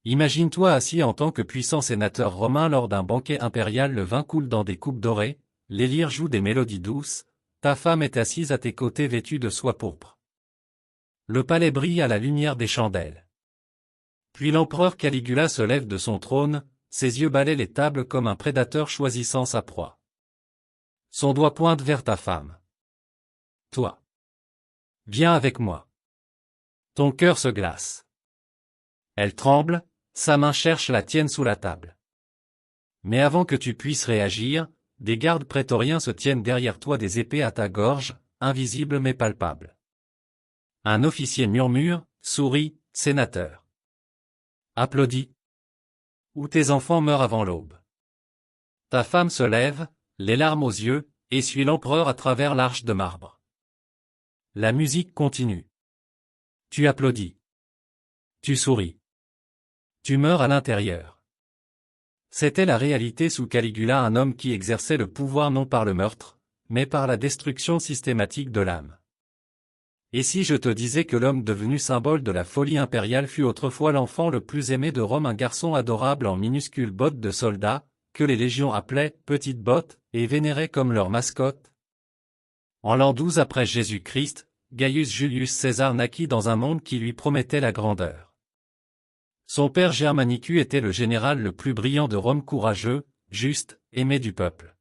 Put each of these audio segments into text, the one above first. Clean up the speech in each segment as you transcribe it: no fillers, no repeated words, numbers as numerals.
Imagine-toi assis en tant que puissant sénateur romain lors d'un banquet impérial, le vin coule dans des coupes dorées, les lyres jouent des mélodies douces, ta femme est assise à tes côtés vêtue de soie pourpre. Le palais brille à la lumière des chandelles. Puis l'empereur Caligula se lève de son trône, ses yeux balaient les tables comme un prédateur choisissant sa proie. Son doigt pointe vers ta femme. Toi. Viens avec moi. Ton cœur se glace. Elle tremble, sa main cherche la tienne sous la table. Mais avant que tu puisses réagir, des gardes prétoriens se tiennent derrière toi, des épées à ta gorge, invisibles mais palpables. Un officier murmure, sourit, sénateur. Applaudit. Ou tes enfants meurent avant l'aube. Ta femme se lève, les larmes aux yeux, et suit l'empereur à travers l'arche de marbre. La musique continue. Tu applaudis. Tu souris. Tu meurs à l'intérieur. C'était la réalité sous Caligula, un homme qui exerçait le pouvoir non par le meurtre, mais par la destruction systématique de l'âme. Et si je te disais que l'homme devenu symbole de la folie impériale fut autrefois l'enfant le plus aimé de Rome, un garçon adorable en minuscules bottes de soldat, que les légions appelaient « petites bottes » et vénéraient comme leur mascotte? En l'an 12 après Jésus-Christ, Gaius Julius César naquit dans un monde qui lui promettait la grandeur. Son père Germanicus était le général le plus brillant de Rome, courageux, juste, aimé du peuple.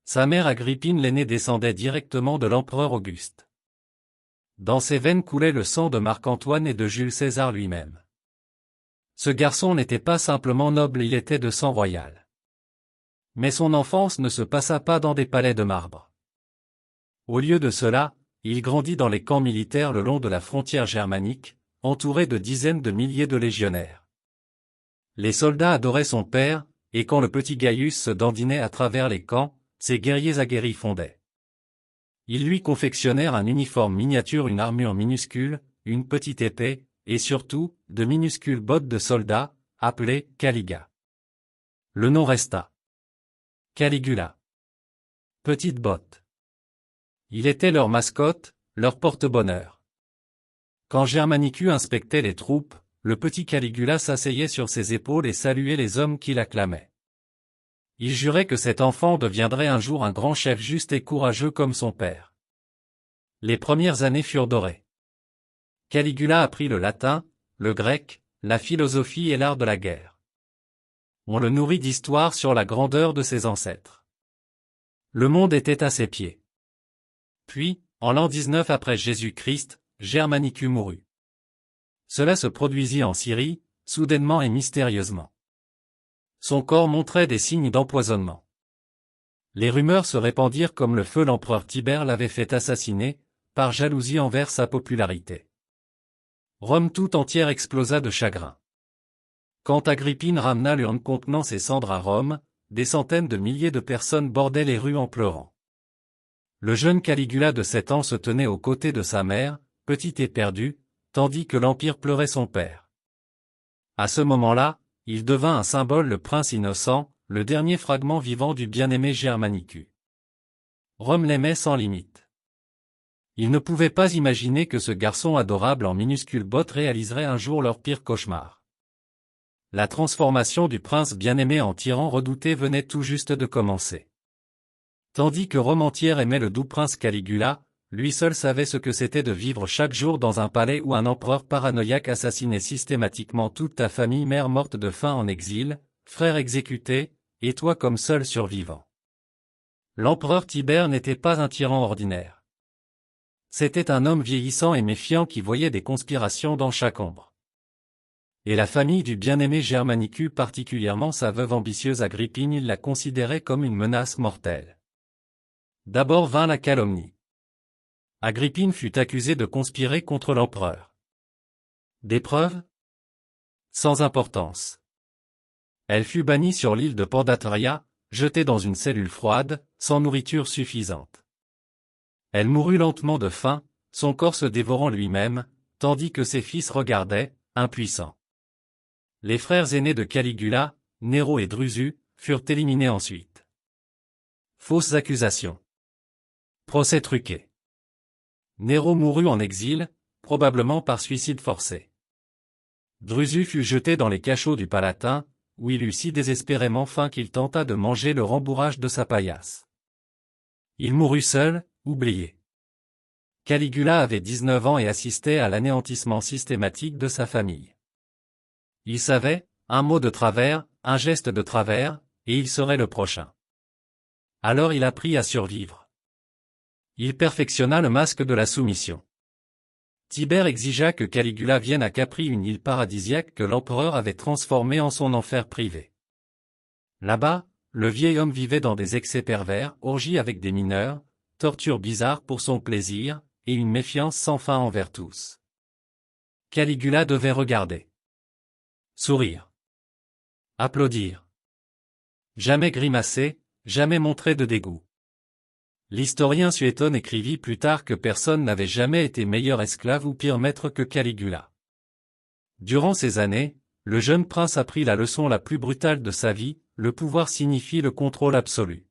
Sa mère Agrippine l'aînée descendait directement de l'empereur Auguste. Dans ses veines coulait le sang de Marc-Antoine et de Jules César lui-même. Ce garçon n'était pas simplement noble, il était de sang royal. Mais son enfance ne se passa pas dans des palais de marbre. Au lieu de cela, il grandit dans les camps militaires le long de la frontière germanique, entouré de dizaines de milliers de légionnaires. Les soldats adoraient son père, et quand le petit Gaius se dandinait à travers les camps, ses guerriers aguerris fondaient. Ils lui confectionnèrent un uniforme miniature, une armure minuscule, une petite épée, et surtout, de minuscules bottes de soldats, appelées Caliga. Le nom resta. Caligula. Petites bottes. Il était leur mascotte, leur porte-bonheur. Quand Germanicus inspectait les troupes, le petit Caligula s'asseyait sur ses épaules et saluait les hommes qui l'acclamaient. Il jurait que cet enfant deviendrait un jour un grand chef juste et courageux comme son père. Les premières années furent dorées. Caligula apprit le latin, le grec, la philosophie et l'art de la guerre. On le nourrit d'histoires sur la grandeur de ses ancêtres. Le monde était à ses pieds. Puis, en l'an 19 après Jésus-Christ, Germanicus mourut. Cela se produisit en Syrie, soudainement et mystérieusement. Son corps montrait des signes d'empoisonnement. Les rumeurs se répandirent comme le feu, l'empereur Tibère l'avait fait assassiner, par jalousie envers sa popularité. Rome tout entière explosa de chagrin. Quand Agrippine ramena l'urne contenant ses cendres à Rome, des centaines de milliers de personnes bordaient les rues en pleurant. Le jeune Caligula de 7 ans se tenait aux côtés de sa mère, petite et perdue, tandis que l'Empire pleurait son père. À ce moment-là, il devint un symbole, le prince innocent, le dernier fragment vivant du bien-aimé Germanicus. Rome l'aimait sans limite. Il ne pouvait pas imaginer que ce garçon adorable en minuscules bottes réaliserait un jour leur pire cauchemar. La transformation du prince bien-aimé en tyran redouté venait tout juste de commencer. Tandis que Rome entière aimait le doux prince Caligula, lui seul savait ce que c'était de vivre chaque jour dans un palais où un empereur paranoïaque assassinait systématiquement toute ta famille, mère morte de faim en exil, frère exécuté, et toi comme seul survivant. L'empereur Tibère n'était pas un tyran ordinaire. C'était un homme vieillissant et méfiant qui voyait des conspirations dans chaque ombre. Et la famille du bien-aimé Germanicus, particulièrement sa veuve ambitieuse Agrippine, il la considérait comme une menace mortelle. D'abord vint la calomnie. Agrippine fut accusée de conspirer contre l'empereur. Des preuves? Sans importance. Elle fut bannie sur l'île de Pandatoria, jetée dans une cellule froide, sans nourriture suffisante. Elle mourut lentement de faim, son corps se dévorant lui-même, tandis que ses fils regardaient, impuissants. Les frères aînés de Caligula, Néro et Drusus, furent éliminés ensuite. Fausses accusations. Procès truqué. Néro mourut en exil, probablement par suicide forcé. Drusus fut jeté dans les cachots du Palatin, où il eut si désespérément faim qu'il tenta de manger le rembourrage de sa paillasse. Il mourut seul, oublié. Caligula avait 19 ans et assistait à l'anéantissement systématique de sa famille. Il savait, un mot de travers, un geste de travers, et il serait le prochain. Alors il apprit à survivre. Il perfectionna le masque de la soumission. Tibère exigea que Caligula vienne à Capri, une île paradisiaque que l'empereur avait transformée en son enfer privé. Là-bas, le vieil homme vivait dans des excès pervers, orgies avec des mineurs, tortures bizarres pour son plaisir, et une méfiance sans fin envers tous. Caligula devait regarder. Sourire. Applaudir. Jamais grimacer, jamais montrer de dégoût. L'historien Suétone écrivit plus tard que personne n'avait jamais été meilleur esclave ou pire maître que Caligula. Durant ces années, le jeune prince apprit la leçon la plus brutale de sa vie, le pouvoir signifie le contrôle absolu.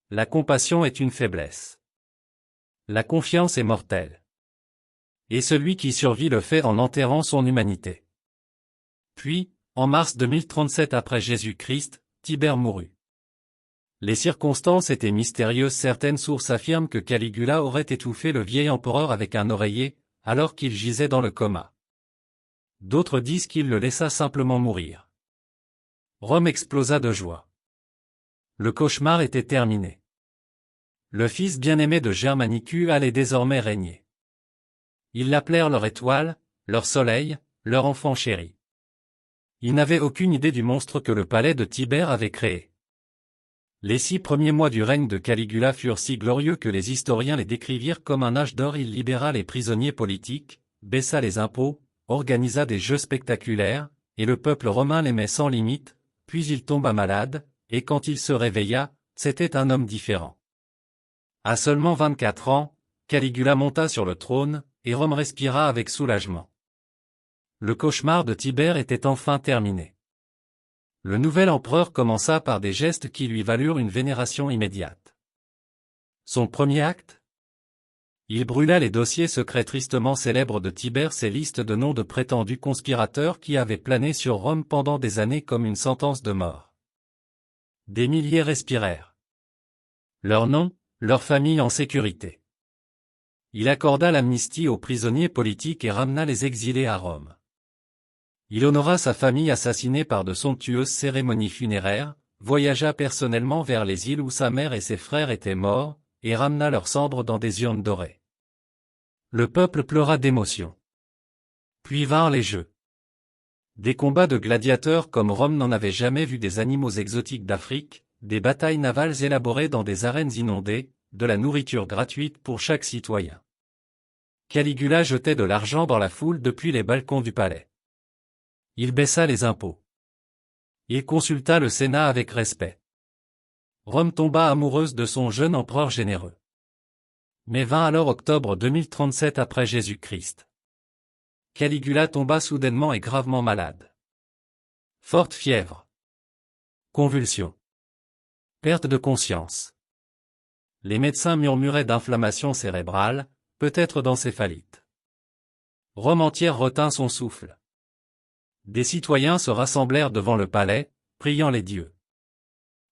La compassion est une faiblesse. La confiance est mortelle. Et celui qui survit le fait en enterrant son humanité. Puis, en mars 2037 après Jésus-Christ, Tibère mourut. Les circonstances étaient mystérieuses. Certaines sources affirment que Caligula aurait étouffé le vieil empereur avec un oreiller, alors qu'il gisait dans le coma. D'autres disent qu'il le laissa simplement mourir. Rome explosa de joie. Le cauchemar était terminé. Le fils bien-aimé de Germanicus allait désormais régner. Ils l'appelèrent leur étoile, leur soleil, leur enfant chéri. Ils n'avaient aucune idée du monstre que le palais de Tibère avait créé. Les 6 premiers mois du règne de Caligula furent si glorieux que les historiens les décrivirent comme un âge d'or. Il libéra les prisonniers politiques, baissa les impôts, organisa des jeux spectaculaires, et le peuple romain l'aimait sans limite, puis il tomba malade, et quand il se réveilla, c'était un homme différent. À seulement 24 ans, Caligula monta sur le trône, et Rome respira avec soulagement. Le cauchemar de Tibère était enfin terminé. Le nouvel empereur commença par des gestes qui lui valurent une vénération immédiate. Son premier acte? Il brûla les dossiers secrets tristement célèbres de Tibère, ces listes de noms de prétendus conspirateurs qui avaient plané sur Rome pendant des années comme une sentence de mort. Des milliers respirèrent. Leurs noms, leurs familles en sécurité. Il accorda l'amnistie aux prisonniers politiques et ramena les exilés à Rome. Il honora sa famille assassinée par de somptueuses cérémonies funéraires, voyagea personnellement vers les îles où sa mère et ses frères étaient morts, et ramena leurs cendres dans des urnes dorées. Le peuple pleura d'émotion. Puis vinrent les jeux. Des combats de gladiateurs comme Rome n'en avait jamais vu, des animaux exotiques d'Afrique, des batailles navales élaborées dans des arènes inondées, de la nourriture gratuite pour chaque citoyen. Caligula jetait de l'argent dans la foule depuis les balcons du palais. Il baissa les impôts. Il consulta le Sénat avec respect. Rome tomba amoureuse de son jeune empereur généreux. Mais vint alors octobre 2037 après Jésus-Christ. Caligula tomba soudainement et gravement malade. Forte fièvre. Convulsions. Perte de conscience. Les médecins murmuraient d'inflammation cérébrale, peut-être d'encéphalite. Rome entière retint son souffle. Des citoyens se rassemblèrent devant le palais, priant les dieux.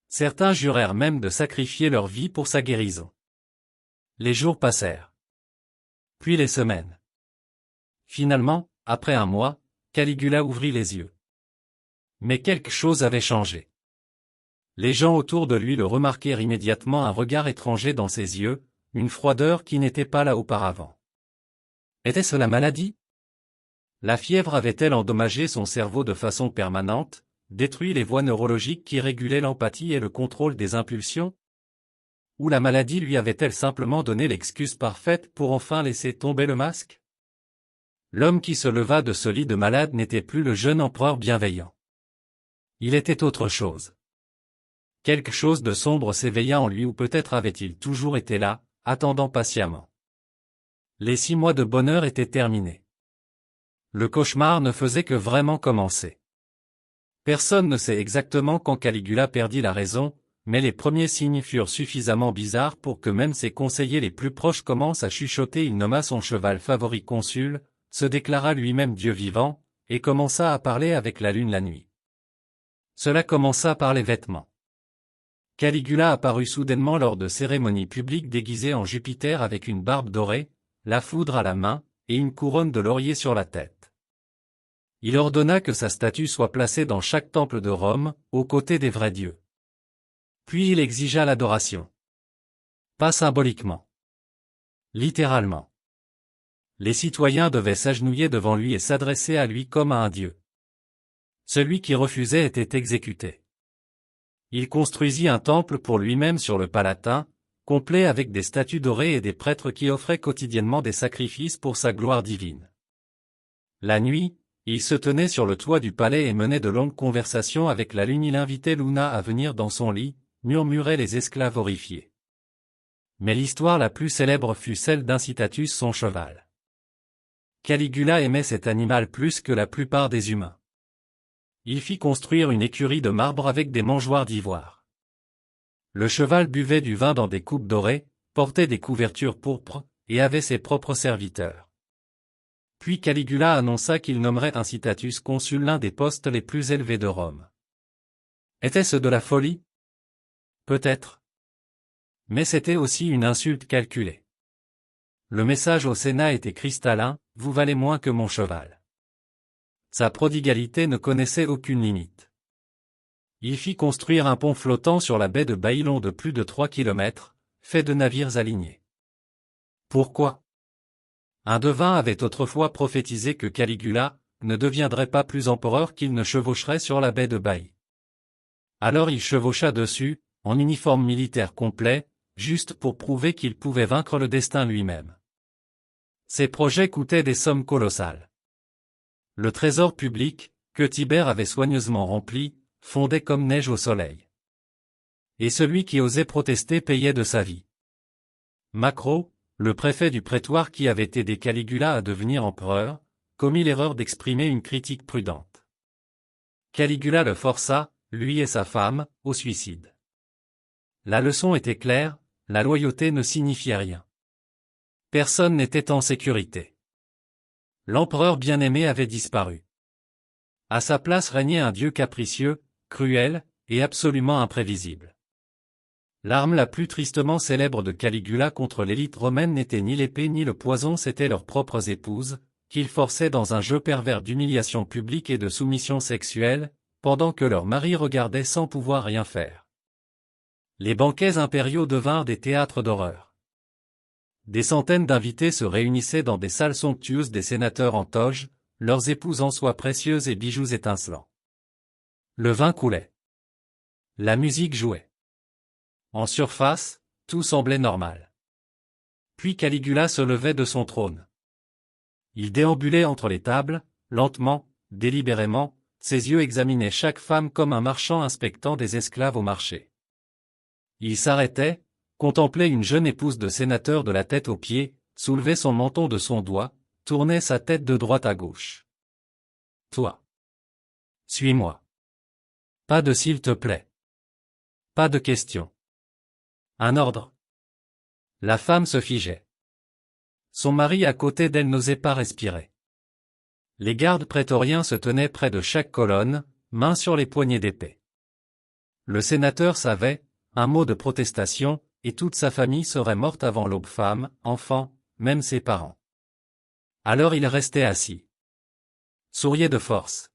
Certains jurèrent même de sacrifier leur vie pour sa guérison. Les jours passèrent. Puis les semaines. Finalement, après un mois, Caligula ouvrit les yeux. Mais quelque chose avait changé. Les gens autour de lui le remarquèrent immédiatement, un regard étranger dans ses yeux, une froideur qui n'était pas là auparavant. Était-ce la maladie? La fièvre avait-elle endommagé son cerveau de façon permanente, détruit les voies neurologiques qui régulaient l'empathie et le contrôle des impulsions? Ou la maladie lui avait-elle simplement donné l'excuse parfaite pour enfin laisser tomber le masque? L'homme qui se leva de ce lit de malade n'était plus le jeune empereur bienveillant. Il était autre chose. Quelque chose de sombre s'éveilla en lui, ou peut-être avait-il toujours été là, attendant patiemment. Les 6 mois de bonheur étaient terminés. Le cauchemar ne faisait que vraiment commencer. Personne ne sait exactement quand Caligula perdit la raison, mais les premiers signes furent suffisamment bizarres pour que même ses conseillers les plus proches commencent à chuchoter. Il nomma son cheval favori consul, se déclara lui-même Dieu vivant, et commença à parler avec la lune la nuit. Cela commença par les vêtements. Caligula apparut soudainement lors de cérémonies publiques déguisé en Jupiter avec une barbe dorée, la foudre à la main, et une couronne de laurier sur la tête. Il ordonna que sa statue soit placée dans chaque temple de Rome, aux côtés des vrais dieux. Puis il exigea l'adoration. Pas symboliquement. Littéralement. Les citoyens devaient s'agenouiller devant lui et s'adresser à lui comme à un dieu. Celui qui refusait était exécuté. Il construisit un temple pour lui-même sur le Palatin, complet avec des statues dorées et des prêtres qui offraient quotidiennement des sacrifices pour sa gloire divine. La nuit, il se tenait sur le toit du palais et menait de longues conversations avec la lune. Il invitait Luna à venir dans son lit, murmuraient les esclaves horrifiés. Mais l'histoire la plus célèbre fut celle d'Incitatus, son cheval. Caligula aimait cet animal plus que la plupart des humains. Il fit construire une écurie de marbre avec des mangeoires d'ivoire. Le cheval buvait du vin dans des coupes dorées, portait des couvertures pourpres, et avait ses propres serviteurs. Puis Caligula annonça qu'il nommerait Incitatus consul, l'un des postes les plus élevés de Rome. Était-ce de la folie? Peut-être. Mais c'était aussi une insulte calculée. Le message au Sénat était cristallin: vous valez moins que mon cheval. Sa prodigalité ne connaissait aucune limite. Il fit construire un pont flottant sur la baie de Baïlon de plus de 3 kilomètres, fait de navires alignés. Pourquoi? Un devin avait autrefois prophétisé que Caligula ne deviendrait pas plus empereur qu'il ne chevaucherait sur la baie de Baï. Alors il chevaucha dessus, en uniforme militaire complet, juste pour prouver qu'il pouvait vaincre le destin lui-même. Ses projets coûtaient des sommes colossales. Le trésor public, que Tibère avait soigneusement rempli, fondait comme neige au soleil. Et celui qui osait protester payait de sa vie. Macro, le préfet du prétoire qui avait aidé Caligula à devenir empereur, commit l'erreur d'exprimer une critique prudente. Caligula le força, lui et sa femme, au suicide. La leçon était claire, la loyauté ne signifiait rien. Personne n'était en sécurité. L'empereur bien-aimé avait disparu. À sa place régnait un dieu capricieux, cruel, et absolument imprévisible. L'arme la plus tristement célèbre de Caligula contre l'élite romaine n'était ni l'épée ni le poison, c'étaient leurs propres épouses, qu'ils forçaient dans un jeu pervers d'humiliation publique et de soumission sexuelle, pendant que leurs maris regardaient sans pouvoir rien faire. Les banquets impériaux devinrent des théâtres d'horreur. Des centaines d'invités se réunissaient dans des salles somptueuses, des sénateurs en toge, leurs épouses en soie précieuse et bijoux étincelants. Le vin coulait. La musique jouait. En surface, tout semblait normal. Puis Caligula se levait de son trône. Il déambulait entre les tables, lentement, délibérément, ses yeux examinaient chaque femme comme un marchand inspectant des esclaves au marché. Il s'arrêtait, contemplait une jeune épouse de sénateur de la tête aux pieds, soulevait son menton de son doigt, tournait sa tête de droite à gauche. Toi. Suis-moi. Pas de s'il te plaît. Pas de questions. Un ordre. La femme se figeait. Son mari à côté d'elle n'osait pas respirer. Les gardes prétoriens se tenaient près de chaque colonne, mains sur les poignées d'épée. Le sénateur savait, un mot de protestation, et toute sa famille serait morte avant l'aube, femme, enfants, même ses parents. Alors il restait assis. Souriait de force.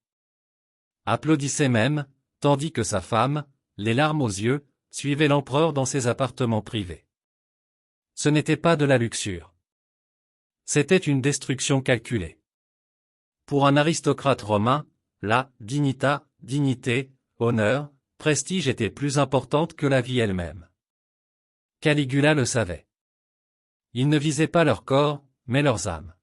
Applaudissait même, tandis que sa femme, les larmes aux yeux, suivait l'empereur dans ses appartements privés. Ce n'était pas de la luxure. C'était une destruction calculée. Pour un aristocrate romain, la dignité, honneur, prestige étaient plus importantes que la vie elle-même. Caligula le savait. Il ne visait pas leur corps, mais leurs âmes.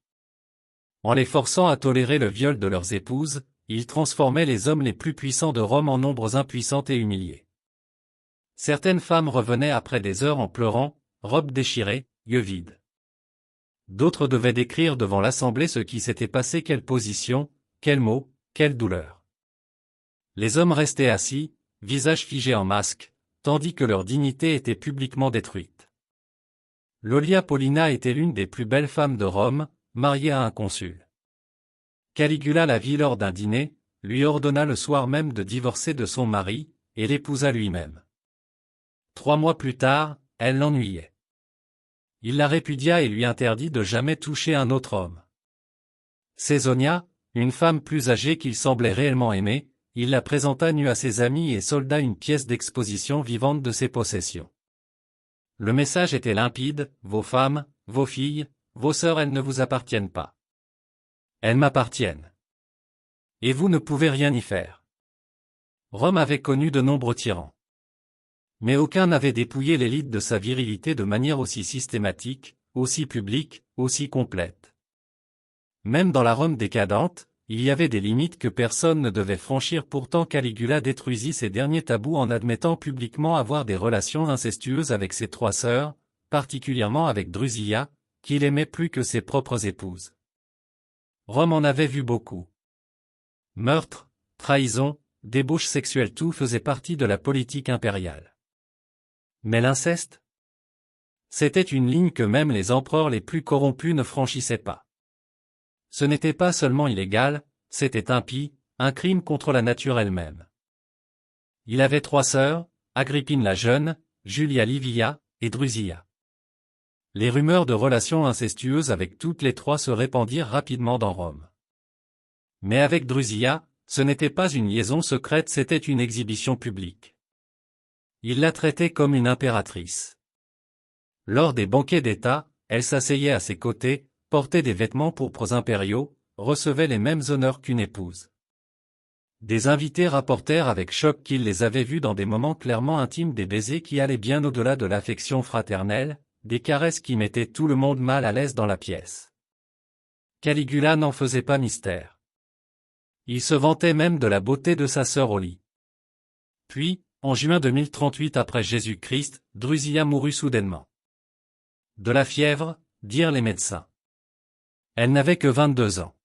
En les forçant à tolérer le viol de leurs épouses, il transformait les hommes les plus puissants de Rome en ombres impuissantes et humiliées. Certaines femmes revenaient après des heures en pleurant, robes déchirées, yeux vides. D'autres devaient décrire devant l'assemblée ce qui s'était passé, quelle position, quels mots, quelle douleur. Les hommes restaient assis, visage figé en masque, tandis que leur dignité était publiquement détruite. Lollia Paulina était l'une des plus belles femmes de Rome, mariée à un consul. Caligula la vit lors d'un dîner, lui ordonna le soir même de divorcer de son mari, et l'épousa lui-même. 3 mois plus tard, elle l'ennuyait. Il la répudia et lui interdit de jamais toucher un autre homme. Caesonia, une femme plus âgée qu'il semblait réellement aimer, il la présenta nue à ses amis et solda une pièce d'exposition vivante de ses possessions. Le message était limpide: vos femmes, vos filles, vos sœurs, elles ne vous appartiennent pas. Elles m'appartiennent. Et vous ne pouvez rien y faire. Rome avait connu de nombreux tyrans. Mais aucun n'avait dépouillé l'élite de sa virilité de manière aussi systématique, aussi publique, aussi complète. Même dans la Rome décadente, il y avait des limites que personne ne devait franchir. Pourtant Caligula détruisit ces derniers tabous en admettant publiquement avoir des relations incestueuses avec ses 3 sœurs, particulièrement avec Drusilla, qu'il aimait plus que ses propres épouses. Rome en avait vu beaucoup. Meurtres, trahisons, débauches sexuelles, tout faisait partie de la politique impériale. Mais l'inceste? C'était une ligne que même les empereurs les plus corrompus ne franchissaient pas. Ce n'était pas seulement illégal, c'était impie, un crime contre la nature elle-même. Il avait 3 sœurs, Agrippine la jeune, Julia Livia, et Drusilla. Les rumeurs de relations incestueuses avec toutes les 3 se répandirent rapidement dans Rome. Mais avec Drusilla, ce n'était pas une liaison secrète, c'était une exhibition publique. Il la traitait comme une impératrice. Lors des banquets d'État, elle s'asseyait à ses côtés, portait des vêtements pourpres impériaux, recevait les mêmes honneurs qu'une épouse. Des invités rapportèrent avec choc qu'ils les avaient vus dans des moments clairement intimes, des baisers qui allaient bien au-delà de l'affection fraternelle, des caresses qui mettaient tout le monde mal à l'aise dans la pièce. Caligula n'en faisait pas mystère. Il se vantait même de la beauté de sa sœur au lit. Puis, en juin 2038 après Jésus-Christ, Drusilla mourut soudainement. De la fièvre, dirent les médecins. Elle n'avait que 22 ans.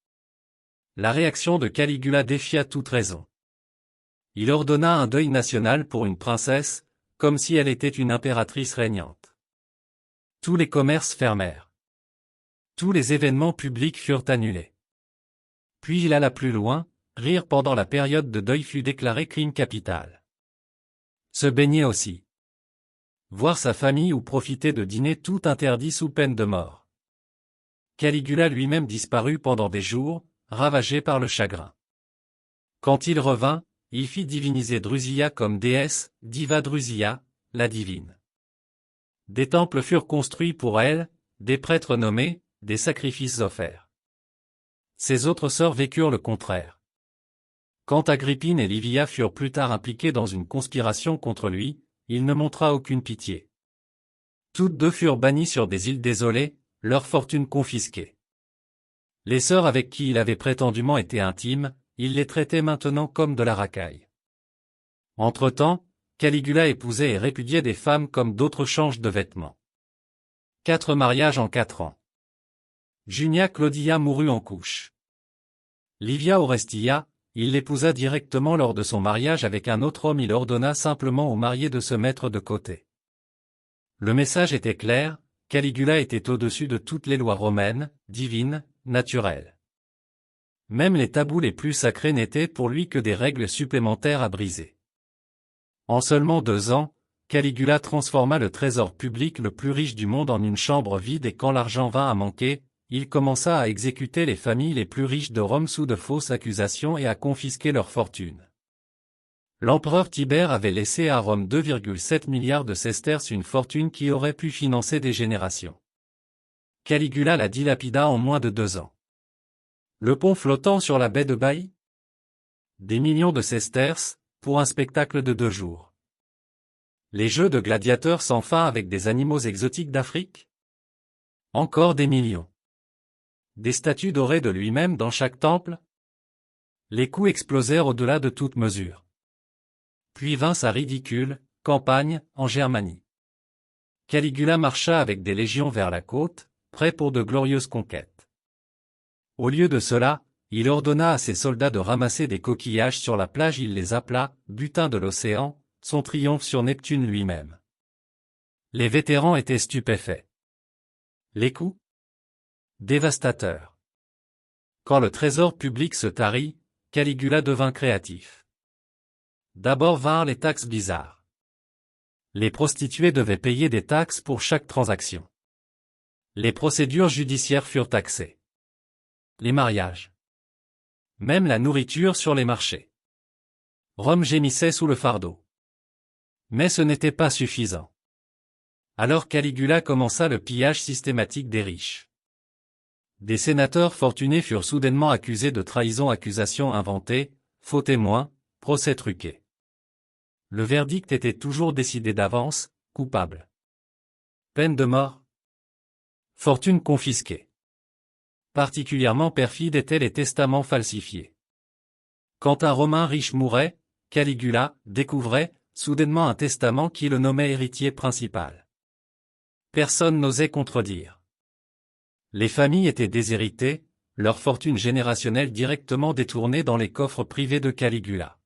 La réaction de Caligula défia toute raison. Il ordonna un deuil national pour une princesse, comme si elle était une impératrice régnante. Tous les commerces fermèrent. Tous les événements publics furent annulés. Puis il alla plus loin, rire pendant la période de deuil fut déclaré crime capital. Se baigner aussi. Voir sa famille ou profiter de dîner, tout interdit sous peine de mort. Caligula lui-même disparut pendant des jours, ravagé par le chagrin. Quand il revint, il fit diviniser Drusilla comme déesse, Diva Drusilla, la divine. Des temples furent construits pour elle, des prêtres nommés, des sacrifices offerts. Ses autres sœurs vécurent le contraire. Quand Agrippine et Livia furent plus tard impliquées dans une conspiration contre lui, il ne montra aucune pitié. Toutes 2 furent bannies sur des îles désolées, leur fortune confisquée. Les sœurs avec qui il avait prétendument été intime, il les traitait maintenant comme de la racaille. Entre-temps, Caligula épousait et répudiait des femmes comme d'autres changent de vêtements. 4 mariages en 4 ans. Junia Claudia mourut en couches. Livia Orestia, il l'épousa directement lors de son mariage avec un autre homme, il ordonna simplement aux mariés de se mettre de côté. Le message était clair, Caligula était au-dessus de toutes les lois romaines, divines, naturelles. Même les tabous les plus sacrés n'étaient pour lui que des règles supplémentaires à briser. En seulement 2 ans, Caligula transforma le trésor public le plus riche du monde en une chambre vide, et quand l'argent vint à manquer, il commença à exécuter les familles les plus riches de Rome sous de fausses accusations et à confisquer leurs fortunes. L'empereur Tibère avait laissé à Rome 2,7 milliards de sesterces, une fortune qui aurait pu financer des générations. Caligula la dilapida en moins de 2 ans. Le pont flottant sur la baie de Baï? Des millions de sesterces, pour un spectacle de 2 jours. Les jeux de gladiateurs sans fin avec des animaux exotiques d'Afrique? Encore des millions. Des statues dorées de lui-même dans chaque temple? Les coûts explosèrent au-delà de toute mesure. Puis vint sa ridicule campagne en Germanie. Caligula marcha avec des légions vers la côte, prêt pour de glorieuses conquêtes. Au lieu de cela, il ordonna à ses soldats de ramasser des coquillages sur la plage, il les appela « butin de l'océan », son triomphe sur Neptune lui-même. Les vétérans étaient stupéfaits. Les coups? Dévastateurs. Quand le trésor public se tarit, Caligula devint créatif. D'abord vinrent les taxes bizarres. Les prostituées devaient payer des taxes pour chaque transaction. Les procédures judiciaires furent taxées. Les mariages. Même la nourriture sur les marchés. Rome gémissait sous le fardeau. Mais ce n'était pas suffisant. Alors Caligula commença le pillage systématique des riches. Des sénateurs fortunés furent soudainement accusés de trahison, accusations inventées, faux témoins, procès truqués. Le verdict était toujours décidé d'avance, coupable. Peine de mort. Fortune confisquée. Particulièrement perfides étaient les testaments falsifiés. Quand un Romain riche mourait, Caligula découvrait soudainement un testament qui le nommait héritier principal. Personne n'osait contredire. Les familles étaient déshéritées, leur fortune générationnelle directement détournée dans les coffres privés de Caligula.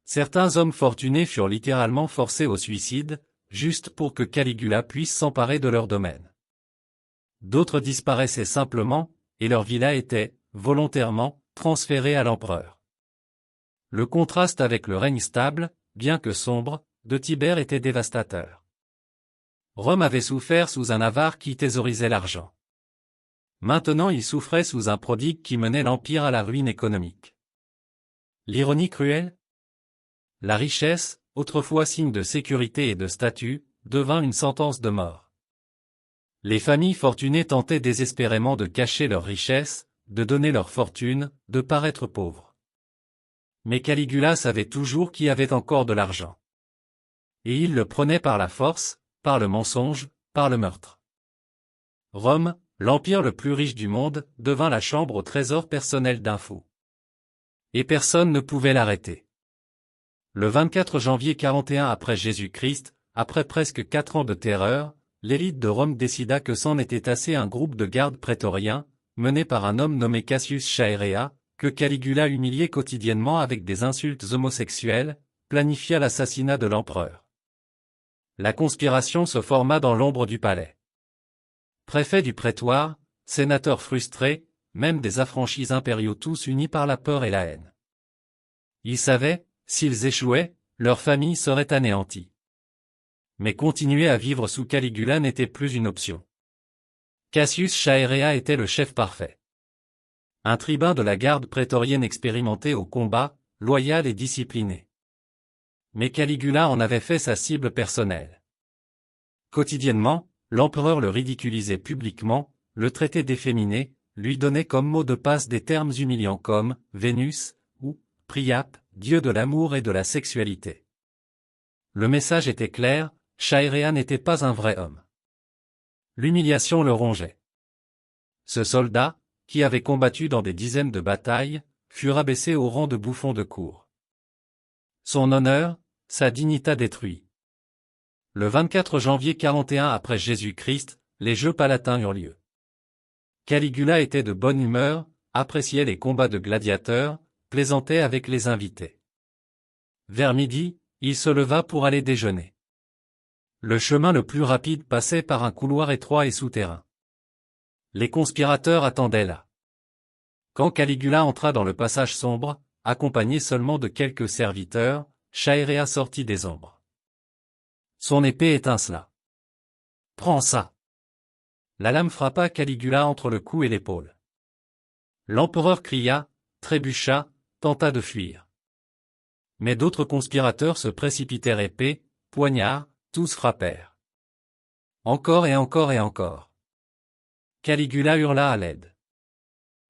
Certains hommes fortunés furent littéralement forcés au suicide, juste pour que Caligula puisse s'emparer de leur domaine. D'autres disparaissaient simplement, et leur villa était, volontairement, transférée à l'empereur. Le contraste avec le règne stable, bien que sombre, de Tibère était dévastateur. Rome avait souffert sous un avare qui thésaurisait l'argent. Maintenant il souffrait sous un prodigue qui menait l'empire à la ruine économique. L'ironie cruelle? La richesse, autrefois signe de sécurité et de statut, devint une sentence de mort. Les familles fortunées tentaient désespérément de cacher leur richesse, de donner leur fortune, de paraître pauvres. Mais Caligula savait toujours qui avait encore de l'argent. Et il le prenait par la force, par le mensonge, par le meurtre. Rome, l'empire le plus riche du monde, devint la chambre au trésor personnel d'un fou. Et personne ne pouvait l'arrêter. Le 24 janvier 41 après Jésus-Christ, après presque 4 ans de terreur, l'élite de Rome décida que c'en était assez. Un groupe de gardes prétoriens, mené par un homme nommé Cassius Chaerea, que Caligula humiliait quotidiennement avec des insultes homosexuelles, planifia l'assassinat de l'empereur. La conspiration se forma dans l'ombre du palais. Préfets du prétoire, sénateurs frustrés, même des affranchis impériaux, tous unis par la peur et la haine. Ils savaient, s'ils échouaient, leur famille serait anéantie. Mais continuer à vivre sous Caligula n'était plus une option. Cassius Chaerea était le chef parfait. Un tribun de la garde prétorienne expérimenté au combat, loyal et discipliné. Mais Caligula en avait fait sa cible personnelle. Quotidiennement, l'empereur le ridiculisait publiquement, le traitait d'efféminé, lui donnait comme mot de passe des termes humiliants comme « Vénus » ou « Priape », dieu de l'amour et de la sexualité. Le message était clair, Chaerea n'était pas un vrai homme. L'humiliation le rongeait. Ce soldat, qui avait combattu dans des dizaines de batailles, fut rabaissé au rang de bouffon de cour. Son honneur, sa dignité détruit. Le 24 janvier 41 après Jésus-Christ, les Jeux palatins eurent lieu. Caligula était de bonne humeur, appréciait les combats de gladiateurs, plaisantait avec les invités. Vers midi, il se leva pour aller déjeuner. Le chemin le plus rapide passait par un couloir étroit et souterrain. Les conspirateurs attendaient là. Quand Caligula entra dans le passage sombre, accompagné seulement de quelques serviteurs, Chaerea sortit des ombres. Son épée étincela. « Prends ça !» La lame frappa Caligula entre le cou et l'épaule. L'empereur cria, trébucha, tenta de fuir. Mais d'autres conspirateurs se précipitèrent, épée, poignard, tous frappèrent. Encore et encore et encore. Caligula hurla à l'aide.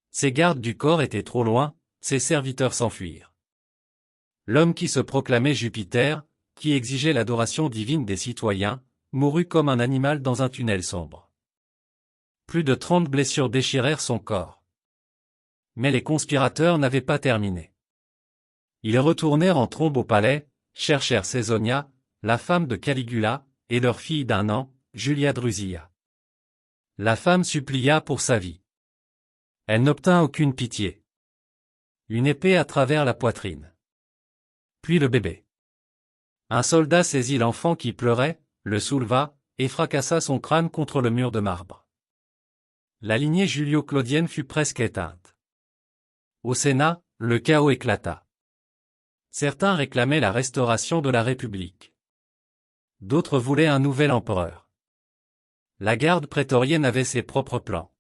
Ses gardes du corps étaient trop loin, ses serviteurs s'enfuirent. L'homme qui se proclamait Jupiter, qui exigeait l'adoration divine des citoyens, mourut comme un animal dans un tunnel sombre. Plus de 30 blessures déchirèrent son corps. Mais les conspirateurs n'avaient pas terminé. Ils retournèrent en trombe au palais, cherchèrent Caesonia, la femme de Caligula, et leur fille d'1 an, Julia Drusilla. La femme supplia pour sa vie. Elle n'obtint aucune pitié. Une épée à travers la poitrine. Puis le bébé. Un soldat saisit l'enfant qui pleurait, le souleva, et fracassa son crâne contre le mur de marbre. La lignée julio-claudienne fut presque éteinte. Au Sénat, le chaos éclata. Certains réclamaient la restauration de la République. D'autres voulaient un nouvel empereur. La garde prétorienne avait ses propres plans.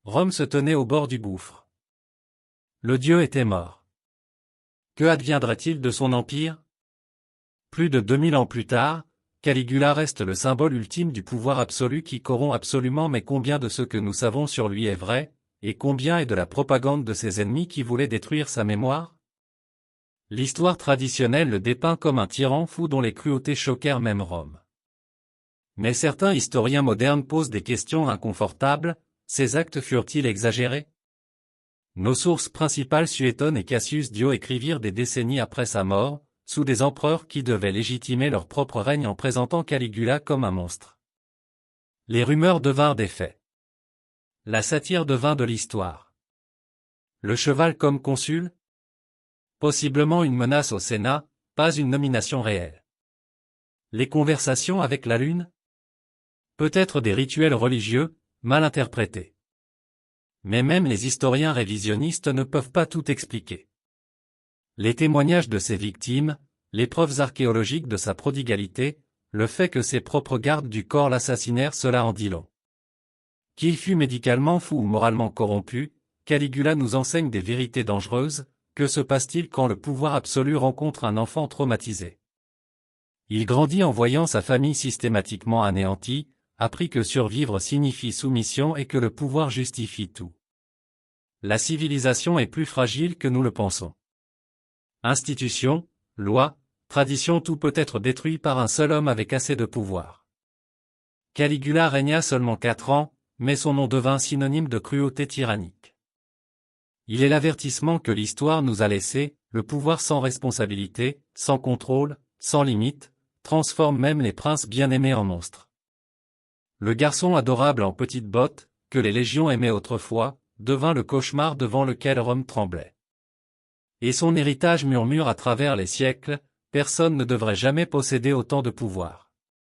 Rome se tenait au bord du gouffre. Le dieu était mort. Que adviendrait-il de son empire? Plus de 2000 ans plus tard, Caligula reste le symbole ultime du pouvoir absolu qui corrompt absolument, mais combien de ce que nous savons sur lui est vrai, et combien est de la propagande de ses ennemis qui voulaient détruire sa mémoire? L'histoire traditionnelle le dépeint comme un tyran fou dont les cruautés choquèrent même Rome. Mais certains historiens modernes posent des questions inconfortables, ces actes furent-ils exagérés? Nos sources principales Suétone et Cassius Dio écrivirent des décennies après sa mort, sous des empereurs qui devaient légitimer leur propre règne en présentant Caligula comme un monstre. Les rumeurs devinrent des faits. La satire devint de l'histoire. Le cheval comme consul? Possiblement une menace au Sénat, pas une nomination réelle. Les conversations avec la Lune? Peut-être des rituels religieux, mal interprétés. Mais même les historiens révisionnistes ne peuvent pas tout expliquer. Les témoignages de ses victimes, les preuves archéologiques de sa prodigalité, le fait que ses propres gardes du corps l'assassinèrent, cela en dit long. Qu'il fût médicalement fou ou moralement corrompu, Caligula nous enseigne des vérités dangereuses. Que se passe-t-il quand le pouvoir absolu rencontre un enfant traumatisé? Il grandit en voyant sa famille systématiquement anéantie, apprit que survivre signifie soumission et que le pouvoir justifie tout. La civilisation est plus fragile que nous le pensons. Institutions, lois, traditions, tout peut être détruit par un seul homme avec assez de pouvoir. Caligula régna seulement 4 ans, mais son nom devint synonyme de cruauté tyrannique. Il est l'avertissement que l'histoire nous a laissé, le pouvoir sans responsabilité, sans contrôle, sans limite, transforme même les princes bien-aimés en monstres. Le garçon adorable en petites bottes, que les légions aimaient autrefois, devint le cauchemar devant lequel Rome tremblait. Et son héritage murmure à travers les siècles, personne ne devrait jamais posséder autant de pouvoir.